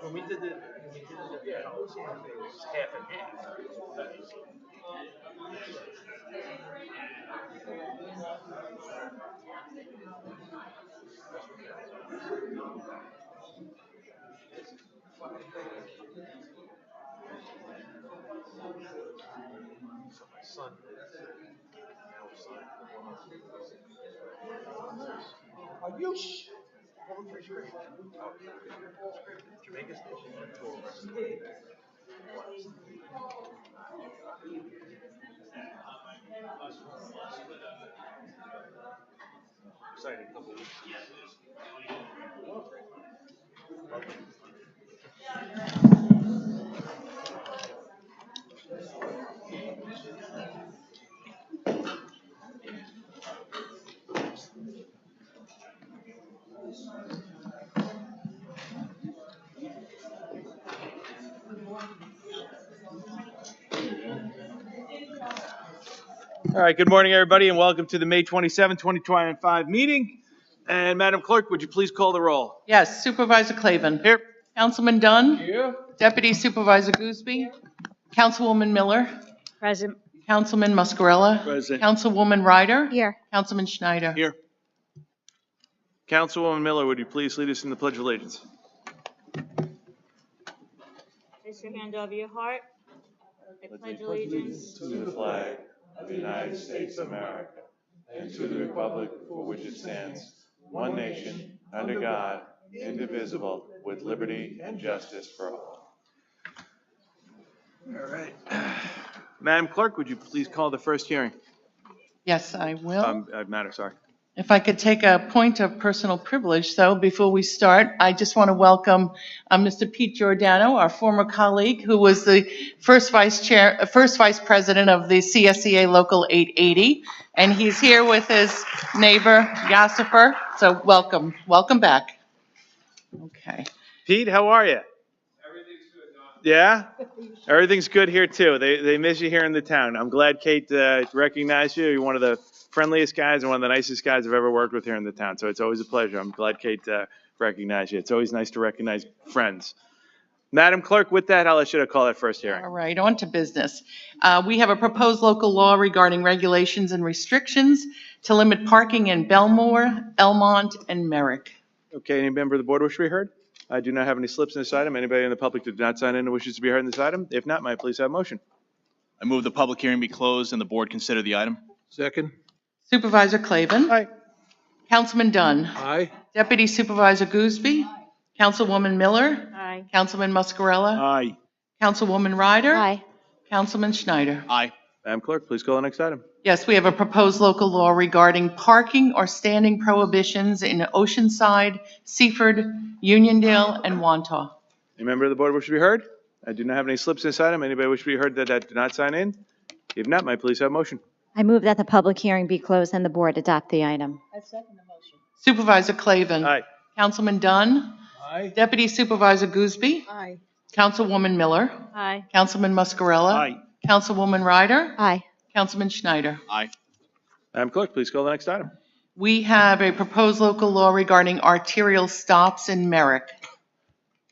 When we did it, yeah, it was half and half. So my son, Ayush. Jamaica Station and tour. Exciting couple weeks. All right, good morning, everybody, and welcome to the May 27, 2025 meeting. And Madam Clerk, would you please call the roll? Yes, Supervisor Clavin. Here. Councilman Dunn. Here. Deputy Supervisor Gooseby. Councilwoman Miller. Present. Councilman Muscarella. Present. Councilwoman Ryder. Here. Councilman Schneider. Here. Councilwoman Miller, would you please lead us in the Pledge of Allegiance? Place your hand over your heart. I pledge allegiance to the flag of the United States of America and to the republic for which it stands, one nation, under God, indivisible, with liberty and justice for all. All right. Madam Clerk, would you please call the first hearing? Yes, I will. Matter, sorry. If I could take a point of personal privilege, though, before we start, I just want to welcome Mr. Pete Giordano, our former colleague, who was the first vice president of the CSEA Local 880, and he's here with his neighbor, Yassifer. So welcome back. Okay. Pete, how are you? Everything's good, Don. Yeah? Everything's good here, too. They miss you here in the town. I'm glad Kate recognized you. You're one of the friendliest guys and one of the nicest guys I've ever worked with here in the town. So it's always a pleasure. I'm glad Kate recognized you. It's always nice to recognize friends. Madam Clerk, with that, I'll let you to call that first hearing. All right, on to business. We have a proposed local law regarding regulations and restrictions to limit parking in Belmore, Elmont, and Merrick. Okay, any member of the board wish to be heard? I do not have any slips in this item. Anybody in the public that did not sign in who wishes to be heard in this item? If not, may I please have a motion? I move the public hearing be closed and the board consider the item. Second. Supervisor Clavin. Aye. Councilman Dunn. Aye. Deputy Supervisor Gooseby. Councilwoman Miller. Aye. Councilman Muscarella. Aye. Councilwoman Ryder. Aye. Councilman Schneider. Aye. Madam Clerk, please call the next item. Yes, we have a proposed local law regarding parking or standing prohibitions in Oceanside, Seaford, Uniondale, and Wantagh. Any member of the board wish to be heard? I do not have any slips in this item. Anybody wish to be heard that did not sign in? If not, may I please have a motion? I move that the public hearing be closed and the board adopt the item. I second the motion. Supervisor Clavin. Aye. Councilman Dunn. Aye. Deputy Supervisor Gooseby. Aye. Councilwoman Miller. Aye. Councilman Muscarella. Aye. Councilwoman Ryder. Aye. Councilman Schneider. Aye. Madam Clerk, please call the next item. We have a proposed local law regarding arterial stops in Merrick.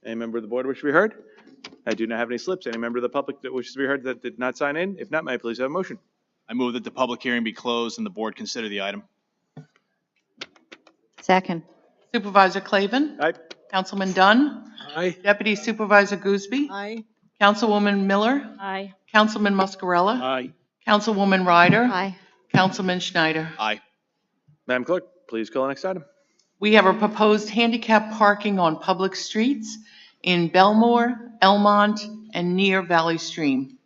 Any member of the board wish to be heard? I do not have any slips. Any member of the public that wishes to be heard that did not sign in? If not, may I please have a motion? I move that the public hearing be closed and the board consider the item. Second. Supervisor Clavin. Aye. Councilman Dunn. Aye. Deputy Supervisor Gooseby. Aye. Councilwoman Miller. Aye. Councilman Muscarella. Aye. Councilwoman Ryder. Aye. Councilman Schneider. Aye. Madam Clerk, please call the next item. We have a proposed handicap parking on public streets in Belmore, Elmont, and near Valley Stream.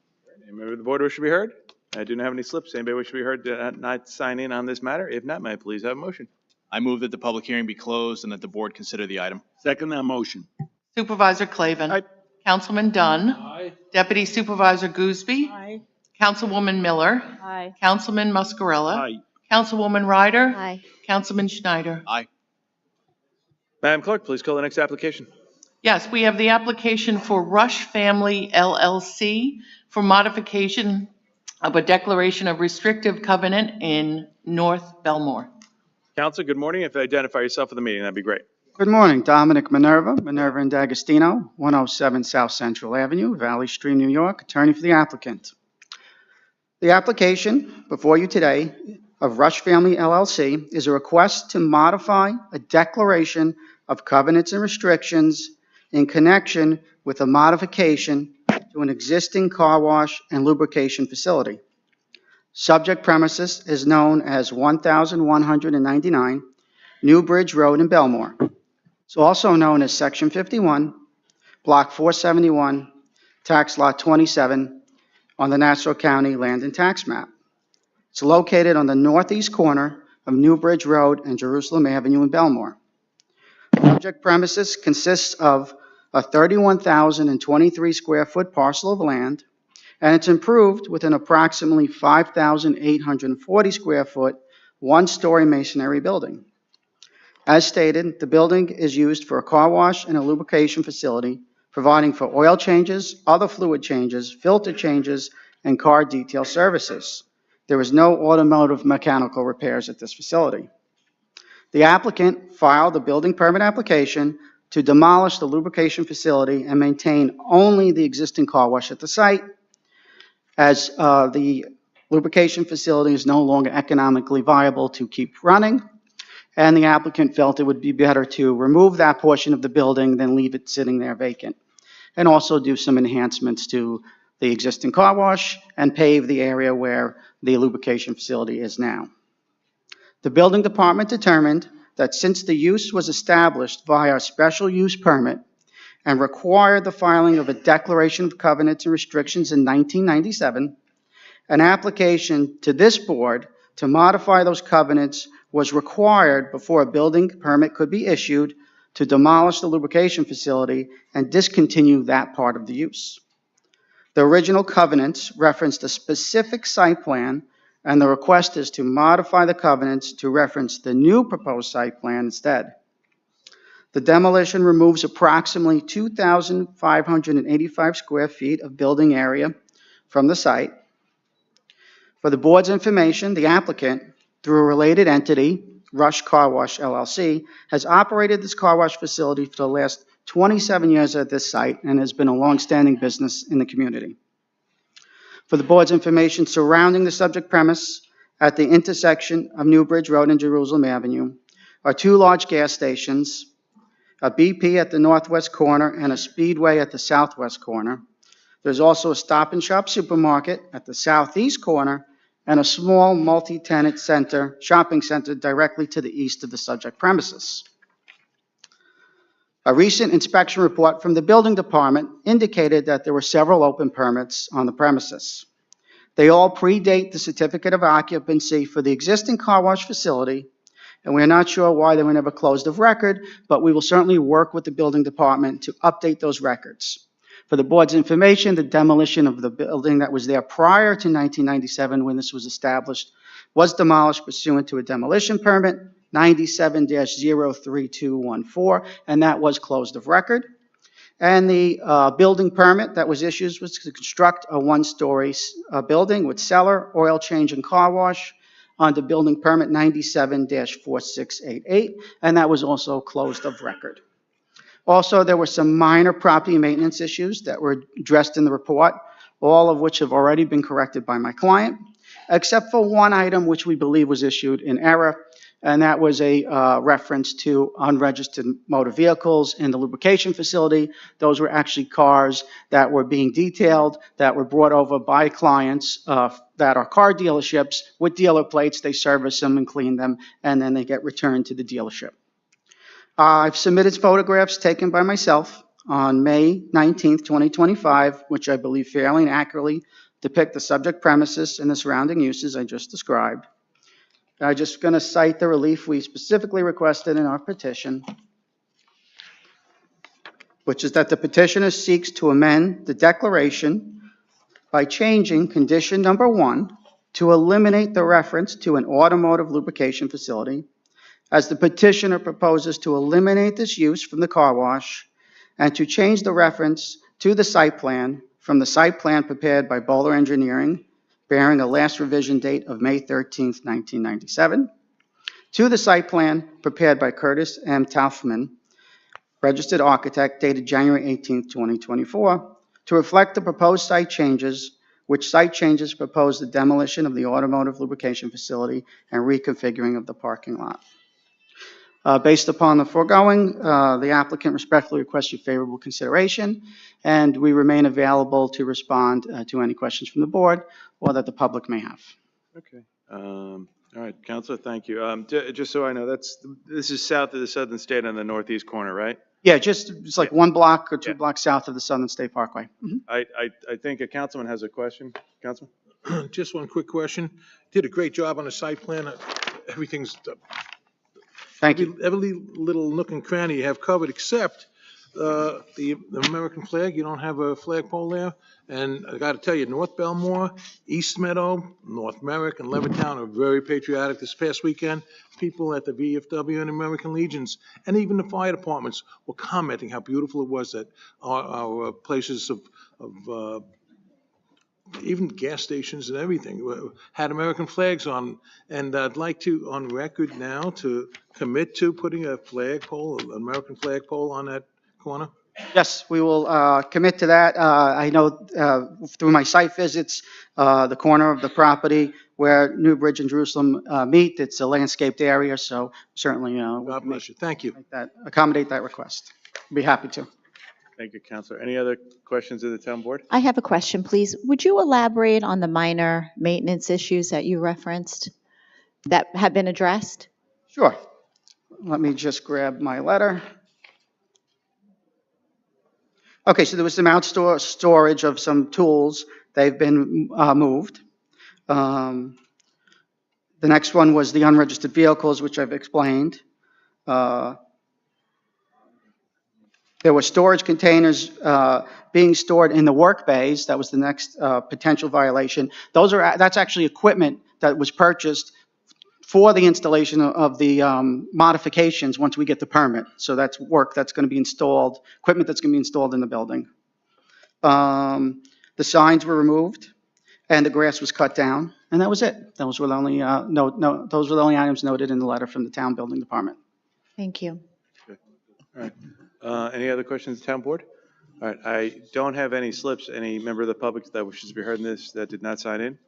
Any member of the board wish to be heard? I do not have any slips. Anybody wish to be heard that not sign in on this matter? If not, may I please have a motion? I move that the public hearing be closed and that the board consider the item. Second that motion. Supervisor Clavin. Aye. Councilman Dunn. Aye. Deputy Supervisor Gooseby. Aye. Councilwoman Miller. Aye. Councilman Muscarella. Aye. Councilwoman Ryder. Aye. Councilman Schneider. Aye. Madam Clerk, please call the next application. Yes, we have the application for Rush Family LLC for modification of a declaration of restrictive covenant in North Belmore. Counsel, good morning. If you identify yourself for the meeting, that'd be great. Good morning, Dominic Minerva and D'Agostino, 107 South Central Avenue, Valley Stream, New York, attorney for the applicant. The application before you today of Rush Family LLC is a request to modify a declaration of covenants and restrictions in connection with a modification to an existing car wash and lubrication facility. Subject premises is known as 1199 New Bridge Road in Belmore. It's also known as Section 51, Block 471, Tax Lot 27 on the Nassau County Land and Tax Map. It's located on the northeast corner of New Bridge Road and Jerusalem Avenue in Belmore. Subject premises consists of a 31,023 square foot parcel of land, and it's improved with an approximately 5,840 square foot, one-story masonry building. As stated, the building is used for a car wash and a lubrication facility, providing for oil changes, other fluid changes, filter changes, and car detail services. There is no automotive mechanical repairs at this facility. The applicant filed a building permit application to demolish the lubrication facility and maintain only the existing car wash at the site, as the lubrication facility is no longer economically viable to keep running, and the applicant felt it would be better to remove that portion of the building than leave it sitting there vacant, and also do some enhancements to the existing car wash and pave the area where the lubrication facility is now. The building department determined that since the use was established via a special use permit and required the filing of a declaration of covenants and restrictions in 1997, an application to this board to modify those covenants was required before a building permit could be issued to demolish the lubrication facility and discontinue that part of the use. The original covenants referenced a specific site plan, and the request is to modify the covenants to reference the new proposed site plan instead. The demolition removes approximately 2,585 square feet of building area from the site. For the board's information, the applicant, through a related entity, Rush Car Wash LLC, has operated this car wash facility for the last 27 years at this site and has been a long-standing business in the community. For the board's information surrounding the subject premise, at the intersection of New Bridge Road and Jerusalem Avenue are two large gas stations, a BP at the northwest corner and a Speedway at the southwest corner. There's also a Stop and Shop supermarket at the southeast corner and a small multi-tenant shopping center directly to the east of the subject premises. A recent inspection report from the building department indicated that there were several open permits on the premises. They all predate the certificate of occupancy for the existing car wash facility, and we are not sure why they were never closed of record, but we will certainly work with the building department to update those records. For the board's information, the demolition of the building that was there prior to 1997 when this was established was demolished pursuant to a demolition permit 97-03214, and that was closed of record. And the building permit that was issued was to construct a one-story building with cellar, oil change, and car wash under building permit 97-4688, and that was also closed of record. Also, there were some minor property maintenance issues that were addressed in the report, all of which have already been corrected by my client, except for one item which we believe was issued in error, and that was a reference to unregistered motor vehicles in the lubrication facility. Those were actually cars that were being detailed, that were brought over by clients that are car dealerships with dealer plates. They service them and clean them, and then they get returned to the dealership. I've submitted photographs taken by myself on May 19th, 2025, which I believe fairly and accurately depict the subject premises and the surrounding uses I just described. I'm just going to cite the relief we specifically requested in our petition, which is that the petitioner seeks to amend the declaration by changing condition number 1 to eliminate the reference to an automotive lubrication facility as the petitioner proposes to eliminate this use from the car wash and to change the reference to the site plan from the site plan prepared by Bowler Engineering, bearing a last revision date of May 13th, 1997, to the site plan prepared by Curtis M. Taufman, registered architect, dated January 18th, 2024, to reflect the proposed site changes, which site changes propose the demolition of the automotive lubrication facility and reconfiguring of the parking lot. Based upon the foregoing, the applicant respectfully requests your favorable consideration, and we remain available to respond to any questions from the board or that the public may have. Okay. All right, Counselor, thank you. Just so I know, this is south of the Southern State on the northeast corner, right? Yeah, it's like 1 block or 2 blocks south of the Southern State Parkway. Mhm. I think a councilman has a question. Councilman? Just one quick question. Did a great job on the site plan. Everything's, Thank you. every little nook and cranny you have covered, except the American flag. You don't have a flagpole there. And I got to tell you, North Belmore, East Meadow, North Merrick, and Levittown are very patriotic. This past weekend, people at the VFW and American Legions, and even the fire departments, were commenting how beautiful it was that our places of even gas stations and everything had American flags on. And I'd like to, on record now, to commit to putting a flagpole, an American flagpole on that corner. Yes, we will commit to that. I know through my site visits, the corner of the property where Newbridge and Jerusalem meet, it's a landscaped area, so certainly God bless you. Thank you. accommodate that request. Be happy to. Thank you, Counselor. Any other questions of the town board? I have a question, please. Would you elaborate on the minor maintenance issues that you referenced that have been addressed? Sure. Let me just grab my letter. Okay, so there was some storage of some tools. They've been moved. The next one was the unregistered vehicles, which I've explained. There were storage containers being stored in the work bays. That was the next potential violation. That's actually equipment that was purchased for the installation of the modifications once we get the permit. So that's work that's going to be installed, equipment that's going to be installed in the building. The signs were removed, and the grass was cut down, and that was it. Those were the only those were the only items noted in the letter from the town building department. Thank you. All right. Any other questions, town board? All right. I don't have any slips. Any member of the public that wishes to be heard in this that did not sign in?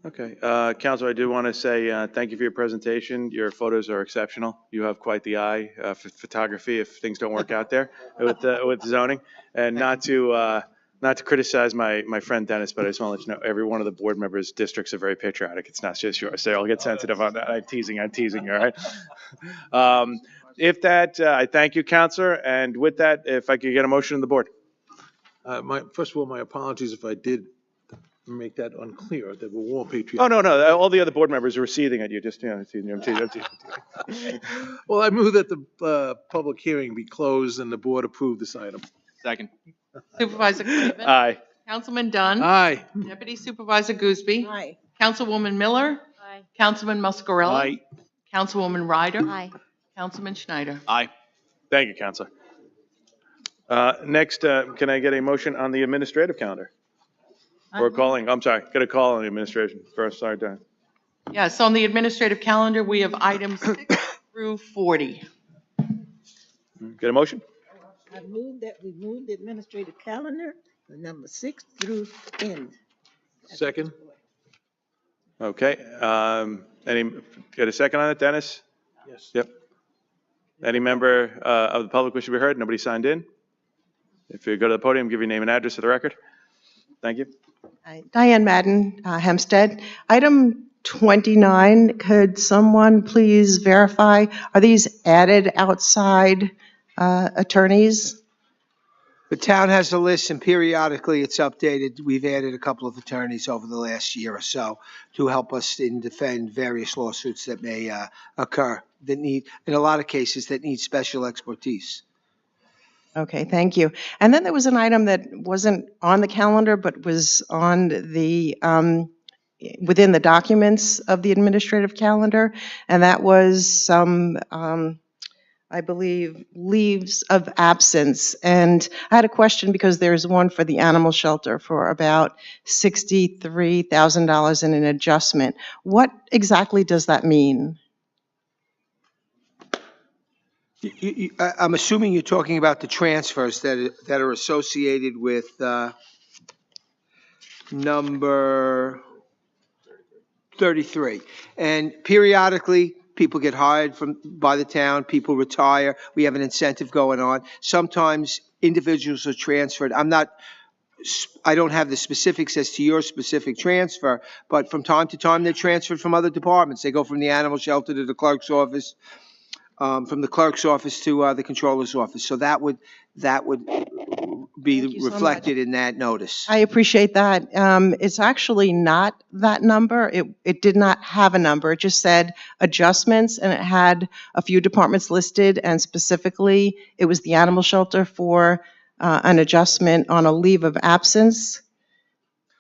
Okay. Counselor, I do want to say thank you for your presentation. Your photos are exceptional. You have quite the eye for photography if things don't work out there with zoning. And not to criticize my friend Dennis, but I just want to let you know every one of the board members' districts are very patriotic. It's not just yours. So I'll get sensitive on that. I'm teasing, all right? I thank you, Counselor. And with that, if I could get a motion on the board. First of all, my apologies if I did make that unclear, that we're all patriotic. Oh, no. All the other board members are seething at you. Just, I'm teasing. Well, I move that the public hearing be closed and the board approve this item. Second. Supervisor Craven? Aye. Councilman Dunn? Aye. Deputy Supervisor Gooseby? Aye. Councilwoman Miller? Aye. Councilman Muscarella? Aye. Councilwoman Ryder? Aye. Councilman Schneider? Aye. Thank you, Counselor. Next, can I get a motion on the administrative calendar? Or calling, I'm sorry, get a call on the administration first, sorry, Dan. Yes, on the administrative calendar, we have items 6 through 40. Get a motion? I move that we move the administrative calendar, the number 6 through end. Second. Okay, get a second on it, Dennis? Yes. Yep. Any member of the public wish to be heard? Nobody signed in? If you go to the podium, give your name and address for the record. Thank you. Diane Madden, Hempstead. Item 29, could someone please verify, are these added outside attorneys? The town has a list and periodically it's updated. We've added a couple of attorneys over the last year or so to help us defend various lawsuits that may occur that need, in a lot of cases, that need special expertise. Okay, thank you. And then there was an item that wasn't on the calendar, but was on the within the documents of the administrative calendar, and that was some, I believe, leaves of absence. And I had a question because there's one for the animal shelter for about $63,000 in an adjustment. What exactly does that mean? I'm assuming you're talking about the transfers that are associated with number 33. And periodically, people get hired by the town, people retire, we have an incentive going on. Sometimes individuals are transferred. I don't have the specifics as to your specific transfer, but from time to time, they're transferred from other departments. They go from the animal shelter to the clerk's office, from the clerk's office to the controller's office. So that would be Thank you so reflected in that notice. I appreciate that. It's actually not that number. It did not have a number. It just said adjustments, and it had a few departments listed, and specifically, it was the animal shelter for an adjustment on a leave of absence.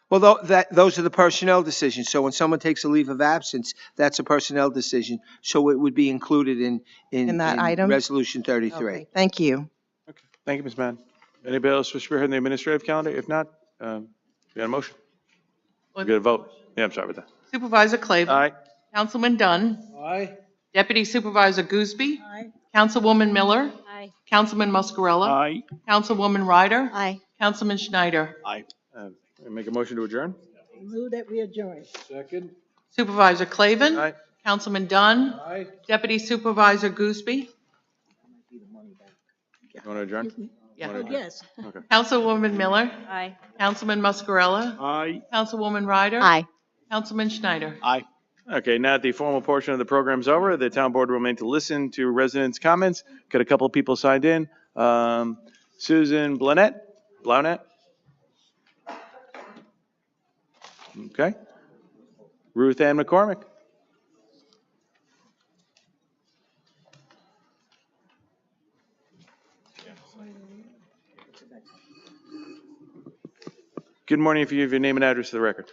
Well, those are the personnel decisions. So when someone takes a leave of absence, that's a personnel decision. So it would be included in that item? Resolution 33. Okay, thank you. Okay, thank you, Ms. Madden. Anybody else wish to be heard in the administrative calendar? If not, you got a motion? You got a vote? Yeah, I'm sorry about that. Supervisor Clavin. Aye. Councilman Dunn. Aye. Deputy Supervisor Gooseby. Aye. Councilwoman Miller. Aye. Councilman Muscarella. Aye. Councilwoman Ryder. Aye. Councilman Schneider. Make a motion to adjourn? Move that we adjourn. Second. Supervisor Clavin. Aye. Councilman Dunn. Aye. Deputy Supervisor Gooseby. You want to adjourn? Yeah. Oh, yes. Okay. Councilwoman Miller. Aye. Councilman Muscarella. Aye. Councilwoman Ryder. Aye. Councilman Schneider. Aye. Okay, now that the formal portion of the program's over, the town board will remain to listen to residents' comments. Got a couple of people signed in. Susan Blaunett? Okay. Ruth Ann McCormick? Good morning, if you have your name and address to the record.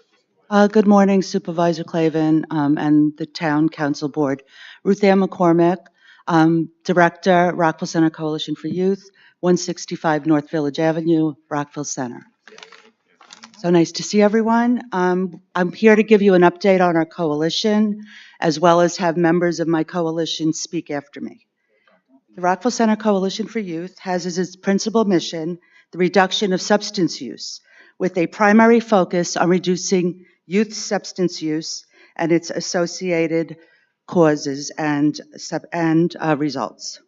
Good morning, Supervisor Clavin and the Town Council Board. Ruth Ann McCormick, Director, Rockville Center Coalition for Youth, 165 North Village Avenue, Rockville Center. So nice to see everyone. I'm here to give you an update on our coalition, as well as have members of my coalition speak after me. The Rockville Center Coalition for Youth has as its principal mission the reduction of substance use, with a primary focus on reducing youth substance use and its associated causes and results.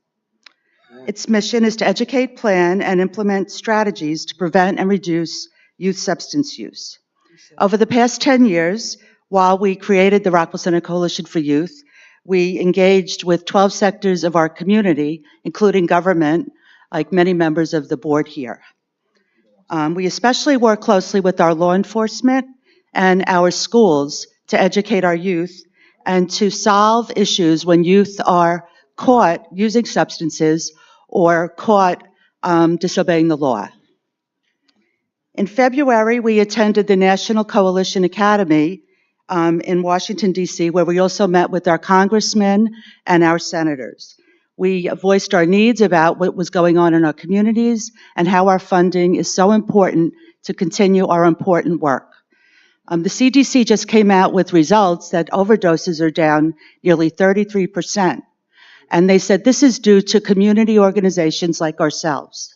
Its mission is to educate, plan, and implement strategies to prevent and reduce youth substance use. Over the past 10 years, while we created the Rockville Center Coalition for Youth, we engaged with 12 sectors of our community, including government, like many members of the board here. We especially work closely with our law enforcement and our schools to educate our youth and to solve issues when youth are caught using substances or caught disobeying the law. In February, we attended the National Coalition Academy in Washington, D.C., where we also met with our congressmen and our senators. We voiced our needs about what was going on in our communities and how our funding is so important to continue our important work. The CDC just came out with results that overdoses are down nearly 33%. And they said this is due to community organizations like ourselves.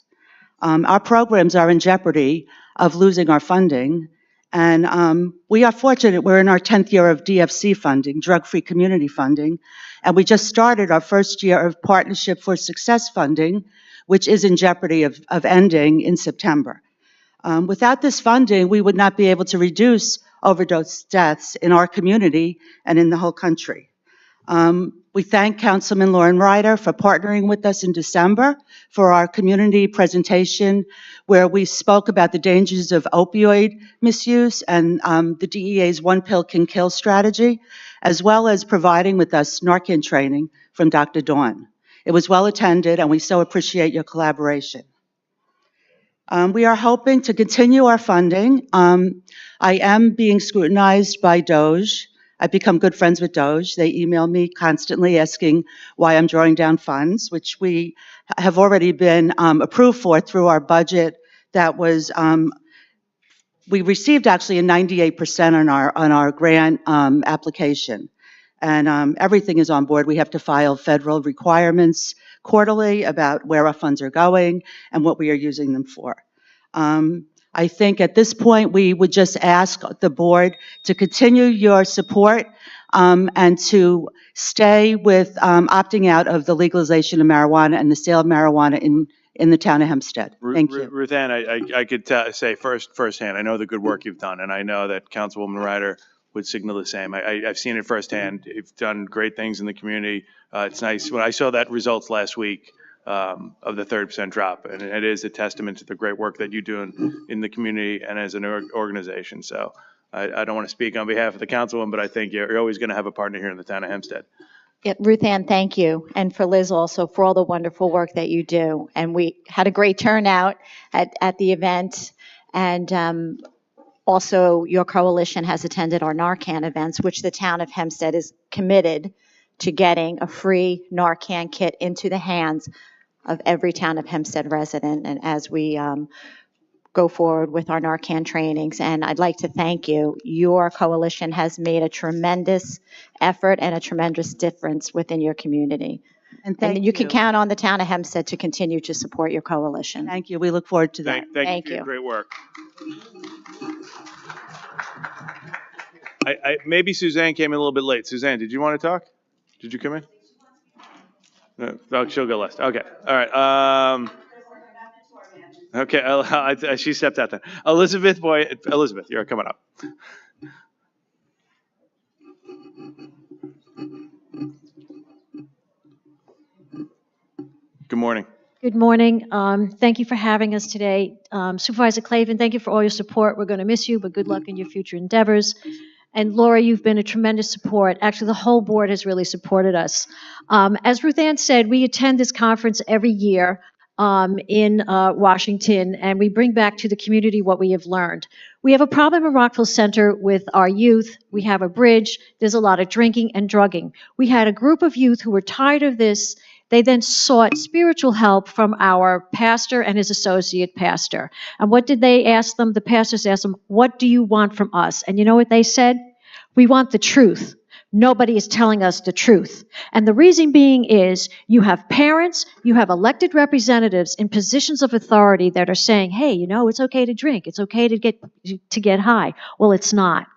Our programs are in jeopardy of losing our funding. And we are fortunate, we're in our 10th year of DFC funding, drug-free community funding. And we just started our first year of Partnership for Success funding, which is in jeopardy of ending in September. Without this funding, we would not be able to reduce overdose deaths in our community and in the whole country. We thank Councilman Lauren Ryder for partnering with us in December for our community presentation, where we spoke about the dangers of opioid misuse and the DEA's One Pill Can Kill strategy, as well as providing with us Narcan training from Dr. Dawn. It was well attended, and we so appreciate your collaboration. We are hoping to continue our funding. I am being scrutinized by TOH. I've become good friends with TOH. They email me constantly asking why I'm drawing down funds, which we have already been approved for through our budget. That was we received actually a 98% on our grant application, and everything is on board. We have to file federal requirements quarterly about where our funds are going and what we are using them for. I think at this point, we would just ask the board to continue your support and to stay with opting out of the legalization of marijuana and the sale of marijuana in the town of Hempstead. Thank you. Ruth Ann, I could say firsthand, I know the good work you've done, and I know that Councilwoman Ryder would signal the same. I've seen it firsthand. You've done great things in the community. It's nice. When I saw that results last week, of the 30% drop. And it is a testament to the great work that you do in the community and as an organization. So I don't want to speak on behalf of the councilwoman, but I think you're always going to have a partner here in the town of Hempstead. Yeah, Ruth Ann, thank you. And for Liz also for all the wonderful work that you do. And we had a great turnout at the event. And also your coalition has attended our Narcan events, which the town of Hempstead is committed to getting a free Narcan kit into the hands of every town of Hempstead resident, and as we go forward with our Narcan trainings. And I'd like to thank you. Your coalition has made a tremendous effort and a tremendous difference within your community. And you can count on the town of Hempstead to continue to support your coalition. Thank you. We look forward to that. Thank you for your great work. Maybe Suzanne came in a little bit late. Suzanne, did you want to talk? Did you come in? No, she'll go last. Okay. All right. Okay. She stepped out then. Elizabeth, you're coming up. Good morning. Good morning. Thank you for having us today. Supervisor Clavin, thank you for all your support. We're going to miss you, but good luck in your future endeavors. And Laura, you've been a tremendous support. Actually, the whole board has really supported us. As Ruth Ann said, we attend this conference every year in Washington, and we bring back to the community what we have learned. We have a problem in Rockville Center with our youth. We have a bridge. There's a lot of drinking and drugging. We had a group of youth who were tired of this. They then sought spiritual help from our pastor and his associate pastor. And what did they ask them? The pastors asked them, what do you want from us? And you know what they said? We want the truth. Nobody is telling us the truth. And the reason being is you have parents, you have elected representatives in positions of authority that are saying, hey, you know, it's okay to drink. It's okay to get high. Well, it's not.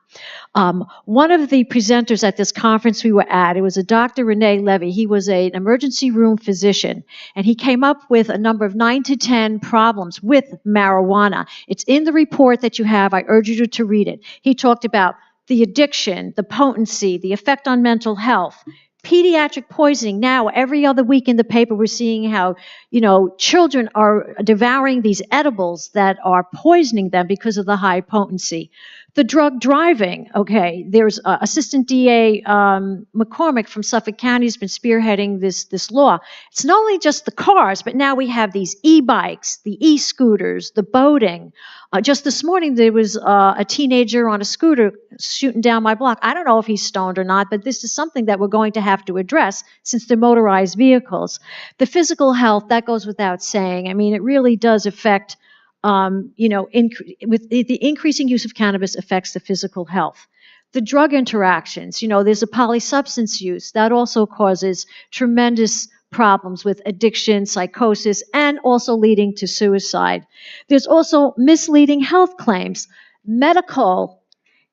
One of the presenters at this conference we were at, it was a Dr. Renee Levy. He was an emergency room physician, and he came up with a number of 9 to 10 problems with marijuana. It's in the report that you have. I urge you to read it. He talked about the addiction, the potency, the effect on mental health, pediatric poisoning. Now, every other week in the paper, we're seeing how, you know, children are devouring these edibles that are poisoning them because of the high potency. The drug driving, okay, there's Assistant DA McCormick from Suffolk County has been spearheading this law. It's not only just the cars, but now we have these e-bikes, the e-scooters, the boating. Just this morning, there was a teenager on a scooter shooting down my block. I don't know if he's stoned or not, but this is something that we're going to have to address since they're motorized vehicles. The physical health, that goes without saying. I mean, it really does affect with the increasing use of cannabis affects the physical health. The drug interactions, you know, there's a polysubstance use that also causes tremendous problems with addiction, psychosis, and also leading to suicide. There's also misleading health claims. Medical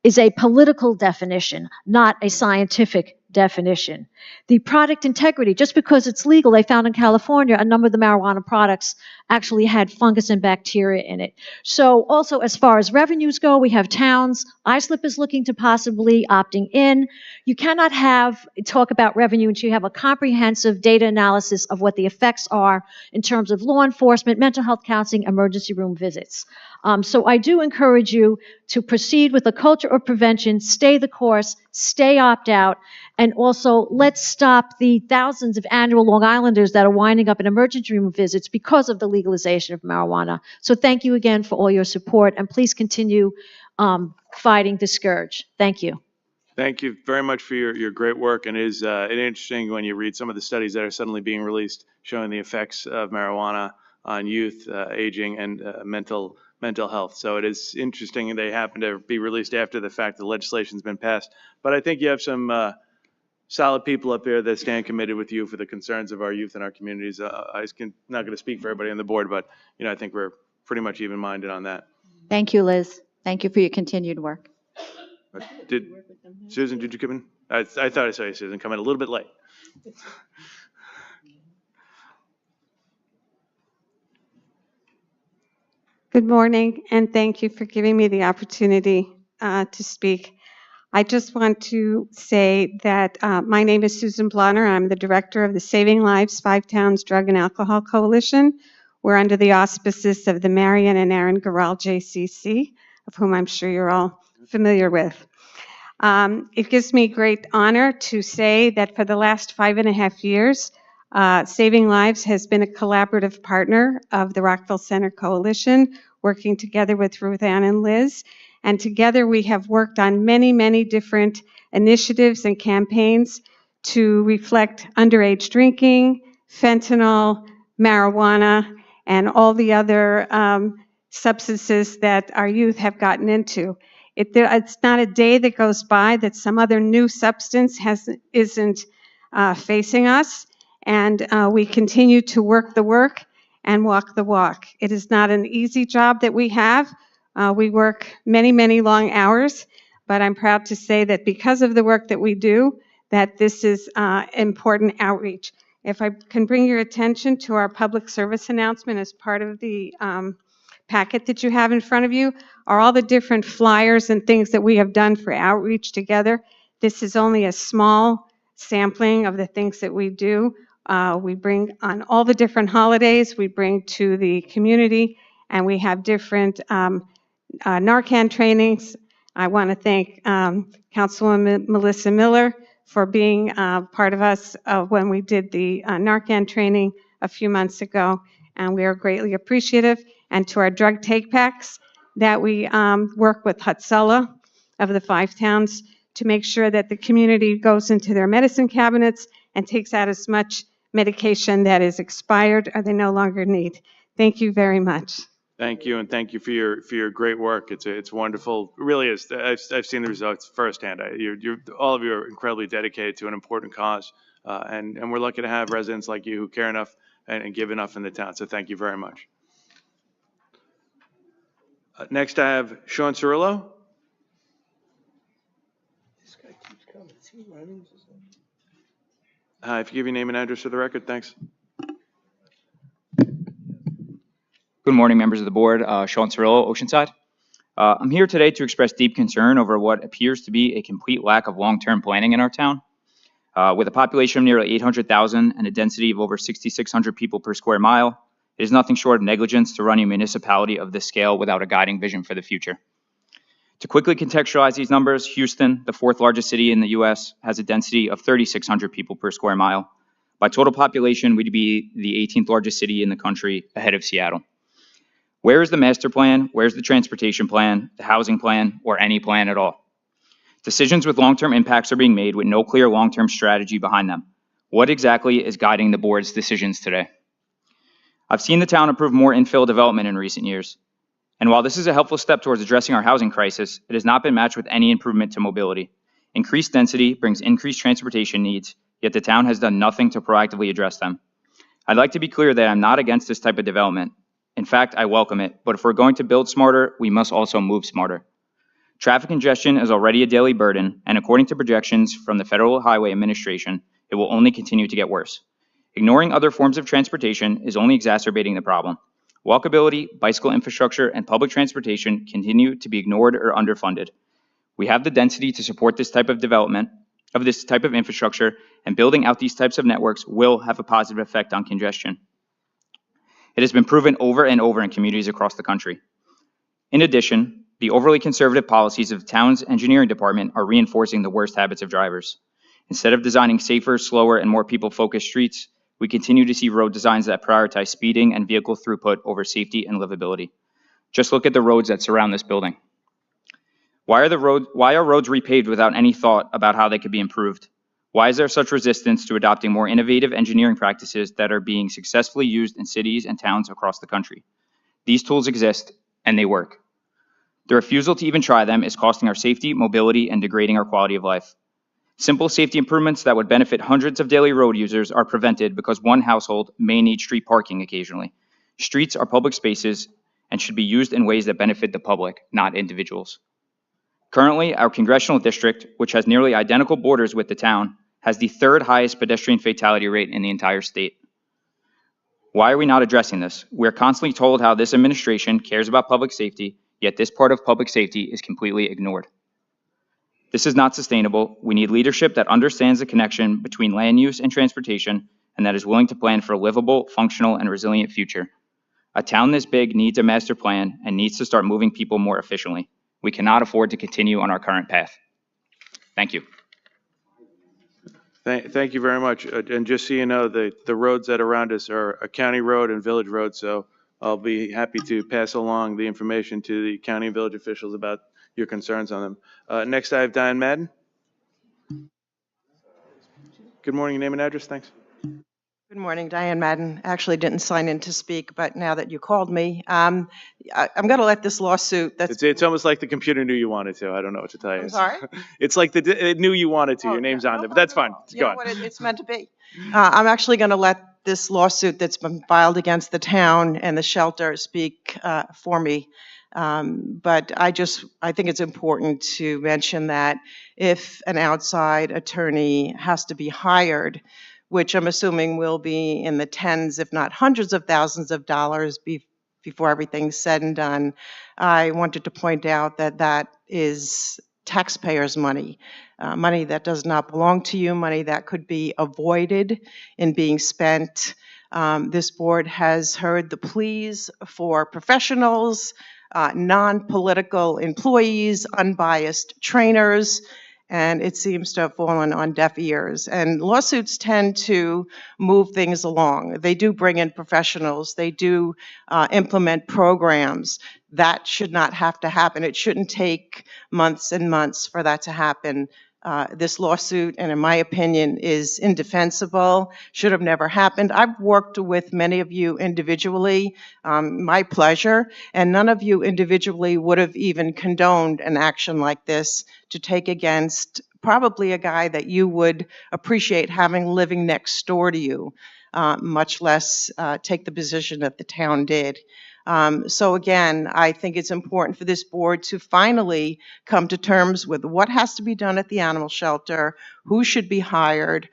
is a political definition, not a scientific definition. The product integrity, just because it's legal, they found in California a number of the marijuana products actually had fungus and bacteria in it. So also as far as revenues go, we have towns. Islip is looking to possibly opting in. You cannot talk about revenue until you have a comprehensive data analysis of what the effects are in terms of law enforcement, mental health counseling, emergency room visits. So I do encourage you to proceed with a culture of prevention, stay the course, stay opt-out, and also let's stop the thousands of annual Long Islanders that are winding up in emergency room visits because of the legalization of marijuana. So thank you again for all your support, and please continue fighting the scourge. Thank you. Thank you very much for your great work. And it is interesting when you read some of the studies that are suddenly being released showing the effects of marijuana on youth, aging, and mental health. So it is interesting they happen to be released after the fact the legislation's been passed. But I think you have some solid people up here that stand committed with you for the concerns of our youth and our communities. Not going to speak for everybody on the board, but I think we're pretty much even-minded on that. Thank you, Liz. Thank you for your continued work. Susan, did you come in? I thought I saw you, Susan, come in a little bit late. Good morning, and thank you for giving me the opportunity to speak. I just want to say that my name is Susan Blonner. I'm the director of the Saving Lives Five Towns Drug and Alcohol Coalition. We're under the auspices of the Marion and Aaron Garal JCC, of whom I'm sure you're all familiar with. It gives me great honor to say that for the last 5.5 years, Saving Lives has been a collaborative partner of the Rockville Center Coalition, working together with Ruth Ann and Liz. And together we have worked on many, many different initiatives and campaigns to reflect underage drinking, fentanyl, marijuana, and all the other substances that our youth have gotten into. It's not a day that goes by that some other new substance isn't facing us, and we continue to work the work and walk the walk. It is not an easy job that we have. We work many, many long hours, but I'm proud to say that because of the work that we do, that this is important outreach. If I can bring your attention to our public service announcement as part of the packet that you have in front of you, are all the different flyers and things that we have done for outreach together. This is only a small sampling of the things that we do. We bring on all the different holidays, we bring to the community, and we have different Narcan trainings. I want to thank Councilwoman Melissa Miller for being part of us when we did the Narcan training a few months ago, and we are greatly appreciative. And to our drug take backs that we work with Hutsella of the Five Towns to make sure that the community goes into their medicine cabinets and takes out as much medication that is expired or they no longer need. Thank you very much. Thank you, and thank you for your great work. It's wonderful. It really is. I've seen the results firsthand. All of you are incredibly dedicated to an important cause, and we're lucky to have residents like you who care enough and give enough in the town. So thank you very much. Next, I have Sean Cirillo. This guy keeps coming. Is he running? If you give your name and address for the record, thanks. Good morning, members of the board. Sean Cirillo, Oceanside. I'm here today to express deep concern over what appears to be a complete lack of long-term planning in our town. With a population of nearly 800,000 and a density of over 6,600 people per square mile, it is nothing short of negligence to run a municipality of this scale without a guiding vision for the future. To quickly contextualize these numbers, Houston, the fourth largest city in the U.S., has a density of 3,600 people per square mile. By total population, we'd be the 18th largest city in the country, ahead of Seattle. Where is the master plan? Where's the transportation plan, the housing plan, or any plan at all? Decisions with long-term impacts are being made with no clear long-term strategy behind them. What exactly is guiding the board's decisions today? I've seen the town approve more infill development in recent years. And while this is a helpful step towards addressing our housing crisis, it has not been matched with any improvement to mobility. Increased density brings increased transportation needs, yet the town has done nothing to proactively address them. I'd like to be clear that I'm not against this type of development. In fact, I welcome it, but if we're going to build smarter, we must also move smarter. Traffic congestion is already a daily burden, and according to projections from the Federal Highway Administration, it will only continue to get worse. Ignoring other forms of transportation is only exacerbating the problem. Walkability, bicycle infrastructure, and public transportation continue to be ignored or underfunded. We have the density to support this type of development, of this type of infrastructure, and building out these types of networks will have a positive effect on congestion. It has been proven over and over in communities across the country. In addition, The overly conservative policies of the town's engineering department are reinforcing the worst habits of drivers. Instead of designing safer, slower, and more people-focused streets, we continue to see road designs that prioritize speeding and vehicle throughput over safety and livability. Just look at the roads that surround this building. Why are roads repaved without any thought about how they could be improved? Why is there such resistance to adopting more innovative engineering practices that are being successfully used in cities and towns across the country? These tools exist, and they work. The refusal to even try them is costing our safety, mobility, and degrading our quality of life. Simple safety improvements that would benefit hundreds of daily road users are prevented because one household may need street parking occasionally. Streets are public spaces and should be used in ways that benefit the public, not individuals. Currently, our congressional district, which has nearly identical borders with the town, has the third highest pedestrian fatality rate in the entire state. Why are we not addressing this? We're constantly told how this administration cares about public safety, yet this part of public safety is completely ignored. This is not sustainable. We need leadership that understands the connection between land use and transportation and that is willing to plan for a livable, functional, and resilient future. A town this big needs a master plan and needs to start moving people more efficiently. We cannot afford to continue on our current path. Thank you. Thank you very much. And just so you know, the roads that are around us are a county road and village road, so I'll be happy to pass along the information to the county and village officials about your concerns on them. Next, I have Diane Madden. Good morning, name and address, thanks. Good morning, Diane Madden. Actually didn't sign in to speak, but now that you called me, I'm going to let this lawsuit that's... It's almost like the computer knew you wanted to. I don't know what to tell you. I'm sorry? It's like it knew you wanted to. Your name's on there, but that's fine. You know what it's meant to be. I'm actually going to let this lawsuit that's been filed against the town and the shelter speak for me. But I think it's important to mention that if an outside attorney has to be hired, which I'm assuming will be in the tens, if not hundreds of thousands of dollars before everything's said and done, I wanted to point out that that is taxpayers' money, money that does not belong to you, money that could be avoided in being spent. This board has heard the pleas for professionals, non-political employees, unbiased trainers, and it seems to have fallen on deaf ears. And lawsuits tend to move things along. They do bring in professionals. They do implement programs. That should not have to happen. It shouldn't take months and months for that to happen. This lawsuit, and in my opinion, is indefensible, should have never happened. I've worked with many of you individually, my pleasure, and none of you individually would have even condoned an action like this to take against probably a guy that you would appreciate having living next door to you, much less take the position that the town did. So again, I think it's important for this board to finally come to terms with what has to be done at the animal shelter, who should be hired,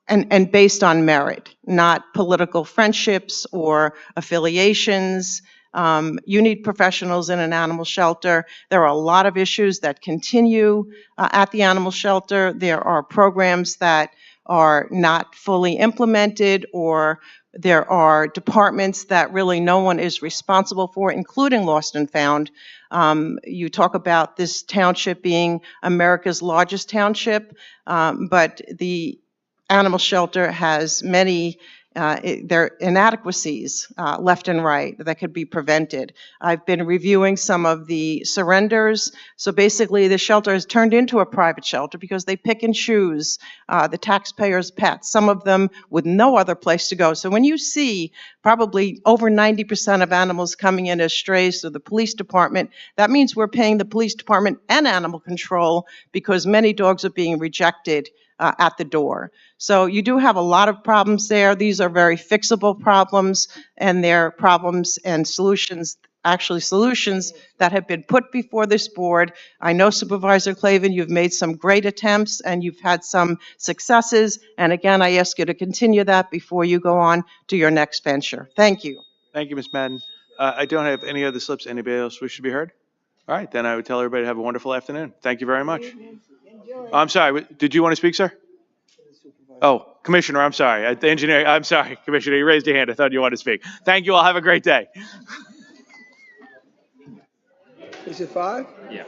and based on merit, not political friendships or affiliations. You need professionals in an animal shelter. There are a lot of issues that continue at the animal shelter. There are programs that are not fully implemented, or there are departments that really no one is responsible for, including Lost and Found. You talk about this township being America's largest township, but the animal shelter has many there are inadequacies left and right that could be prevented. I've been reviewing some of the surrenders. So basically the shelter has turned into a private shelter because they pick and choose the taxpayers' pets, some of them with no other place to go. So when you see probably over 90% of animals coming in as strays to the police department, that means we're paying the police department and animal control because many dogs are being rejected at the door. So you do have a lot of problems there. These are very fixable problems, and they're problems and solutions, actually solutions that have been put before this board. I know Supervisor Clavin, you've made some great attempts and you've had some successes. And again, I ask you to continue that before you go on to your next venture. Thank you. Thank you, Ms. Madden. I don't have any other slips. Anybody else wish to be heard? All right, then I would tell everybody to have a wonderful afternoon. Thank you very much. I'm sorry, did you want to speak, sir? Oh, Commissioner, I'm sorry. The engineer, I'm sorry, Commissioner, you raised your hand. I thought you wanted to speak. Thank you all. Have a great day. Is it 5? Yeah.